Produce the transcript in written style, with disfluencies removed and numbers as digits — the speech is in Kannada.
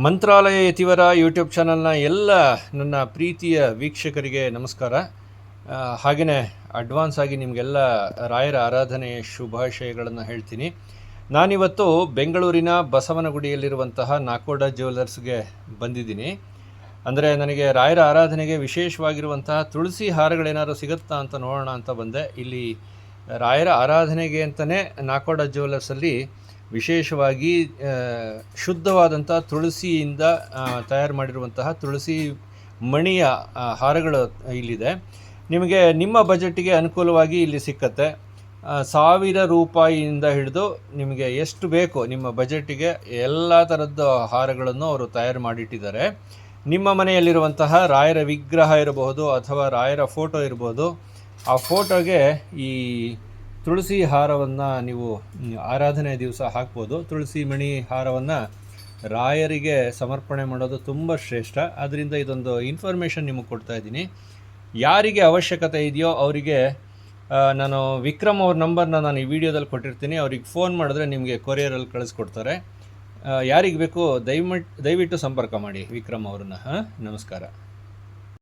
ಮಂತ್ರಾಲಯ ಯತಿವರ ಯೂಟ್ಯೂಬ್ ಚಾನಲ್ನ ಎಲ್ಲ ನನ್ನ ಪ್ರೀತಿಯ ವೀಕ್ಷಕರಿಗೆ ನಮಸ್ಕಾರ. ಹಾಗೆಯೇ ಅಡ್ವಾನ್ಸ್ ಆಗಿ ನಿಮಗೆಲ್ಲ ರಾಯರ ಆರಾಧನೆಯ ಶುಭಾಶಯಗಳನ್ನು ಹೇಳ್ತೀನಿ. ನಾನಿವತ್ತು ಬೆಂಗಳೂರಿನ ಬಸವನಗುಡಿಯಲ್ಲಿರುವಂತಹ ನಾಕೋಡ ಜ್ಯುವೆಲರ್ಸ್ಗೆ ಬಂದಿದ್ದೀನಿ. ಅಂದರೆ ನನಗೆ ರಾಯರ ಆರಾಧನೆಗೆ ವಿಶೇಷವಾಗಿರುವಂತಹ ತುಳಸಿ ಹಾರಗಳೇನಾದ್ರು ಸಿಗುತ್ತಾ ಅಂತ ನೋಡೋಣ ಅಂತ ಬಂದೆ. ಇಲ್ಲಿ ರಾಯರ ಆರಾಧನೆಗೆ ಅಂತಲೇ ನಾಕೋಡ ಜ್ಯುವೆಲರ್ಸಲ್ಲಿ ವಿಶೇಷವಾಗಿ ಶುದ್ಧವಾದಂಥ ತುಳಸಿಯಿಂದ ತಯಾರು ಮಾಡಿರುವಂತಹ ತುಳಸಿ ಮಣಿಯ ಹಾರಗಳು ಇಲ್ಲಿದೆ. ನಿಮಗೆ ನಿಮ್ಮ ಬಜೆಟಿಗೆ ಅನುಕೂಲವಾಗಿ ಇಲ್ಲಿ ಸಿಕ್ಕತ್ತೆ. 1000 ರೂಪಾಯಿಯಿಂದ ಹಿಡಿದು ನಿಮಗೆ ಎಷ್ಟು ಬೇಕು ನಿಮ್ಮ ಬಜೆಟಿಗೆ ಎಲ್ಲ ಥರದ್ದು ಹಾರಗಳನ್ನು ಅವರು ತಯಾರು ಮಾಡಿಟ್ಟಿದ್ದಾರೆ. ನಿಮ್ಮ ಮನೆಯಲ್ಲಿರುವಂತಹ ರಾಯರ ವಿಗ್ರಹ ಇರಬಹುದು ಅಥವಾ ರಾಯರ ಫೋಟೋ ಇರ್ಬೋದು, ಆ ಫೋಟೋಗೆ ಈ ತುಳಸಿ ಹಾರವನ್ನು ನೀವು ಆರಾಧನೆ ದಿವಸ ಹಾಕ್ಬೋದು. ತುಳಸಿ ಮಣಿ ಹಾರವನ್ನು ರಾಯರಿಗೆ ಸಮರ್ಪಣೆ ಮಾಡೋದು ತುಂಬ ಶ್ರೇಷ್ಠ. ಆದ್ದರಿಂದ ಇದೊಂದು ಇನ್ಫಾರ್ಮೇಷನ್ ನಿಮಗೆ ಕೊಡ್ತಾ ಇದ್ದೀನಿ. ಯಾರಿಗೆ ಅವಶ್ಯಕತೆ ಇದೆಯೋ ಅವರಿಗೆ ನಾನು ವಿಕ್ರಮ್ ಅವ್ರ ನಂಬರ್ನ ನಾನು ಈ ವಿಡಿಯೋದಲ್ಲಿ ಕೊಟ್ಟಿರ್ತೀನಿ. ಅವ್ರಿಗೆ ಫೋನ್ ಮಾಡಿದ್ರೆ ನಿಮಗೆ ಕೊರಿಯರಲ್ಲಿ ಕಳಿಸ್ಕೊಡ್ತಾರೆ. ಯಾರಿಗೆ ಬೇಕು ದಯವಿಟ್ಟು ಸಂಪರ್ಕ ಮಾಡಿ ವಿಕ್ರಮ್ ಅವ್ರನ್ನ. ನಮಸ್ಕಾರ.